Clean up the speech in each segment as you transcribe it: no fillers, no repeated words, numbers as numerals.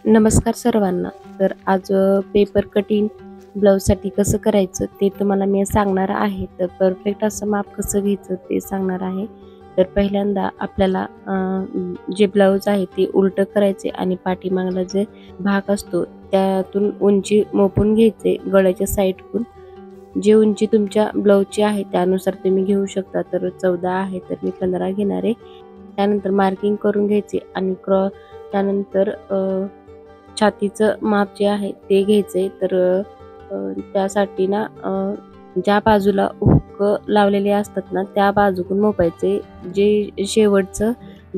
नमस्कार सर्वांना. तर आज पेपर कटिंग ब्लाऊजसाठी कसं करायचं ते तुम्हाला मी सांगणार आहे. तर परफेक्ट असं माप कसं घ्यायचं ते सांगणार आहे. तर पहिल्यांदा आपल्याला जे ब्लाऊज आहे ते उलटं करायचे आणि पाठीमागला जे भाग असतो त्यातून उंची मोपून घ्यायचे. गळ्याच्या साईडकडून जे उंची तुमच्या ब्लाऊजची आहे त्यानुसार तुम्ही घेऊ शकता. तर 14 आहे तर मी 15 घेणार आहे. त्यानंतर मार्किंग करून घ्यायचे आणि त्यानंतर छातीचं माप जे आहे ते घ्यायचंय. तर त्यासाठी ना ज्या बाजूला हुक लावलेले असतात ना त्या बाजूकडून मोपायचे. जे शेवटचं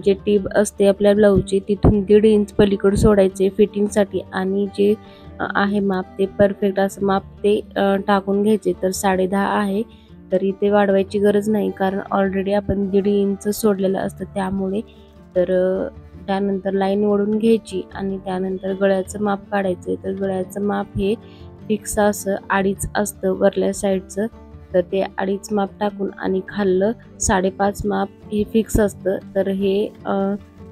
जे टीप असते आपल्या ब्लाऊजची तिथून 1.5 इंच पलीकडे सोडायचे फिटिंगसाठी आणि जे आहे माप ते परफेक्ट असं माप ते टाकून घ्यायचे. तर 10.5 आहे तर इथे वाढवायची गरज नाही कारण ऑलरेडी आपण 1.5 इंच सोडलेलं असतं त्यामुळे. तर त्यानंतर लाईन ओढून घ्यायची आणि त्यानंतर गळ्याचं माप काढायचं. तर गळ्याचं माप हे फिक्स असं 2.5 असतं वरल्या साईडचं. तर ते 2.5 माप टाकून आणि खाल्लं 5.5 माप हे फिक्स असतं. तर हे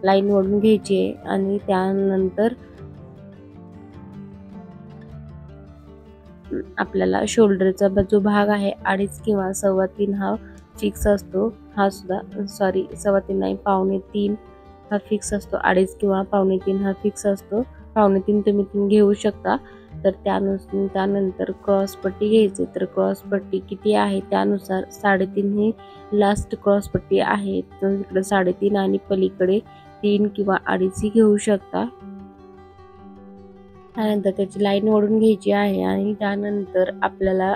लाईन ओढून घ्यायची आहे आणि त्यानंतर आपल्याला शोल्डरचा जो भाग आहे 2.5 किंवा 3.25 हा फिक्स असतो. हा सुद्धा 3.25 नाही 3.25 हा फिक्स असतो. 2.5 किंवा 3.25 हा फिक्स असतो. 3.25 तुम्ही घेऊ शकता. तर त्यानंतर क्रॉस पट्टी घ्यायची. तर क्रॉस पट्टी किती आहे त्यानुसार 3.5 ही लास्ट क्रॉस पट्टी आहे. तर इकडे 3.5 आणि पलीकडे 3 किंवा 2.5 ही घेऊ शकता. त्यानंतर त्याची लाईन ओढून घ्यायची आहे आणि त्यानंतर आपल्याला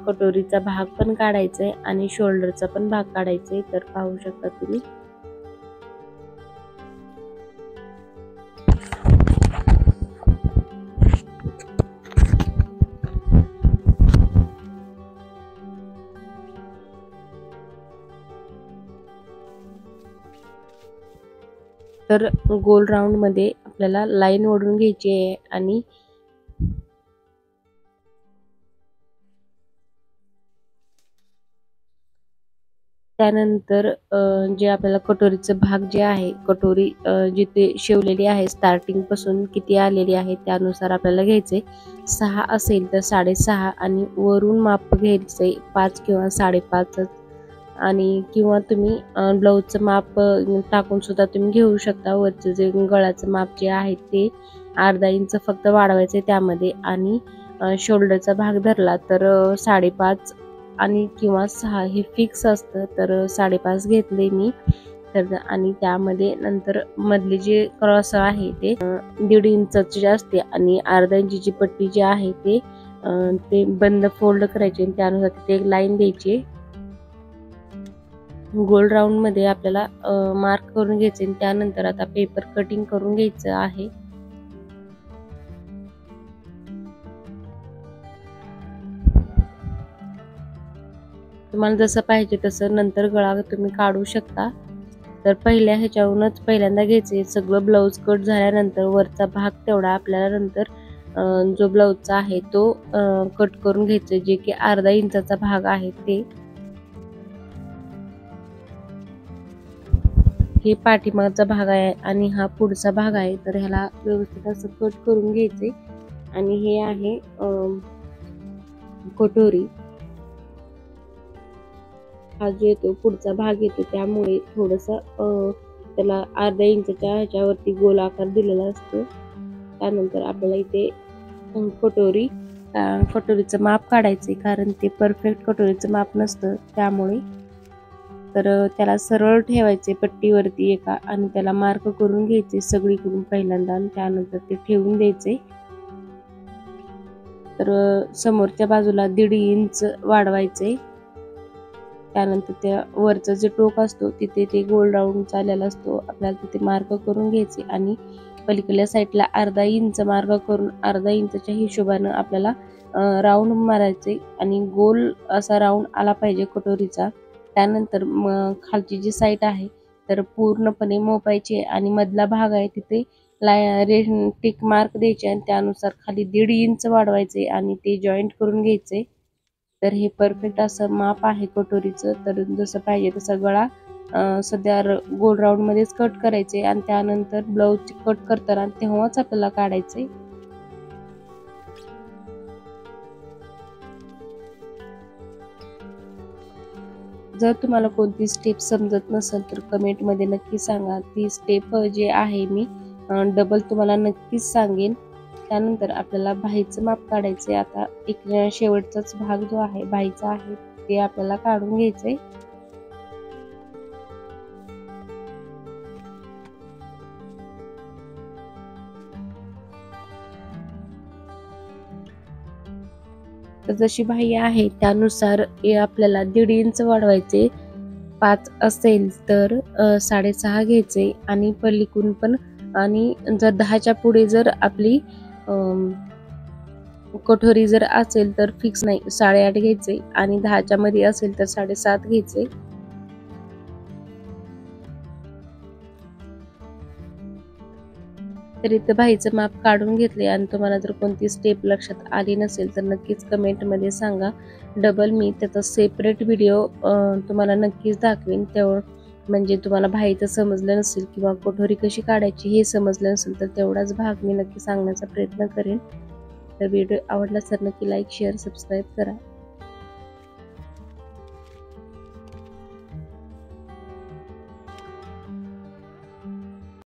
कटोरीचा भाग पण काढायचा आहे आणि शोल्डरचा पण भाग काढायचा आहे. तर पाहू शकता तुम्ही. तर गोल राऊंड मध्ये आपल्याला लाईन ओढून घ्यायची आहे आणि त्यानंतर जे आपल्याला कटोरीचं भाग जे आहे कटोरी जिथे शिवलेली आहे स्टार्टिंग पासून किती आलेली आहे त्यानुसार आपल्याला घ्यायचे. 6 असेल तर 6.5 आणि वरून माप घ्यायचे 5 किंवा 5.5 आणि किंवा तुम्ही ब्लाऊजचं माप टाकून सुद्धा तुम्ही घेऊ शकता. वरचं जे गळ्याचं माप जे आहे ते अर्धा इंच फक्त वाढवायचे त्यामध्ये आणि शोल्डरचा भाग धरला तर 5.5 आणि किंवा 6 हे फिक्स असतं. तर 5.5 घेतले मी. तर आणि त्यामध्ये नंतर मधले जे क्रॉस आहे ते 1.5 इंचाचे असते आणि अर्धा इंचीची पट्टी जी आहे ते बंद फोल्ड करायचे आणि त्यानुसार तिथे एक लाईन द्यायची. गोल राऊंड मध्ये आपल्याला मार्क करून घ्यायचे आणि त्यानंतर आता पेपर कटिंग करून घ्यायचं आहे. तुम्हाला जसं पाहिजे तसं नंतर गळा तुम्ही काढू शकता. तर ह्याच्यावरूनच पहिल्यांदा घ्यायचे. सगळं ब्लाऊज कट झाल्यानंतर वरचा भाग तेवढा आपल्याला नंतर जो ब्लाऊजचा आहे तो कट करून घ्यायचा जे की अर्धा इंचाचा भाग आहे ते. हे पाठीमागचा भाग आहे आणि हा पुढचा भाग आहे. तर ह्याला व्यवस्थित असं कट करून घ्यायचे आणि हे आहे कटोरी. हा जो येतो पुढचा भाग येतो त्यामुळे थोडस त्याला अर्धा इंचच्या ह्याच्यावरती गोल आकार दिलेला असतो. त्यानंतर आपल्याला इथे कटोरीचं माप काढायचे कारण ते परफेक्ट कटोरीचं माप नसतं त्यामुळे. तर त्याला सरळ ठेवायचे पट्टीवरती एका आणि त्याला मार्क करून घ्यायचे सगळीकडून पहिल्यांदा आणि त्यानंतर ते ठेवून द्यायचे. तर समोरच्या बाजूला 1.5 इंच वाढवायचे. त्यानंतर त्या वरचं जे टोक असतो तिथे ते गोल राऊंड चाललेला असतो आपल्याला तिथे मार्क करून घ्यायचे आणि पलीकडल्या साईडला अर्धा इंच मार्क करून अर्धा इंचच्या हिशोबानं आपल्याला राऊंड मारायचे आणि गोल असा राऊंड आला पाहिजे कटोरीचा. त्यानंतर खालची जी साईड आहे तर पूर्णपणे मोपायची आणि मधला भाग आहे तिथे टिक मार्क द्यायचे आणि त्यानुसार खाली 1.5 इंच वाढवायचे आणि ते जॉईंट करून घ्यायचे. तर हे परफेक्ट असं माप आहे कटोरीचं. तर जसं पाहिजे तसा गळा सध्या गोल राऊंड मध्येच कट करायचे आणि त्यानंतर ब्लाऊज कट करताना तेव्हाच आपल्याला काढायचे. जर तुम्हाला कोणती स्टेप समजत नसेल तर कमेंटमध्ये नक्की सांगा. ती स्टेप जी आहे मी डबल तुम्हाला नक्कीच सांगेन. त्यानंतर आपल्याला बाहीचं माप काढायचे. आता एक शेवटचाच भाग जो आहे बाहीचा आहे ते आपल्याला काढून घ्यायचंय. तर जशी बाही आहे त्यानुसार आपल्याला 1.5 इंच वाढवायचे. 5 असेल तर 6.5 घ्यायचे आणि पलीकडून पण. आणि जर 10च्या पुढे जर आपली कटोरी जर असेल तर फिक्स नाही 8.5 घ्यायचे आणि 10च्या मध्ये असेल तर 7.5 घ्यायचे. तर इथं बाहीचं माप काढून घेतले आणि तुम्हाला जर कोणती स्टेप लक्षात आली नसेल तर नक्कीच कमेंटमध्ये सांगा. डबल मी त्याचा सेपरेट व्हिडिओ तुम्हाला नक्कीच दाखवेन. म्हणजे तुम्हाला बाहीचं समजलं नसेल किंवा कटोरी कशी काढायची हे समजलं नसेल तर तेवढाच भाग मी नक्की सांगण्याचा प्रयत्न करेन. तर व्हिडिओ आवडला तर नक्की लाईक शेअर सबस्क्राईब करा.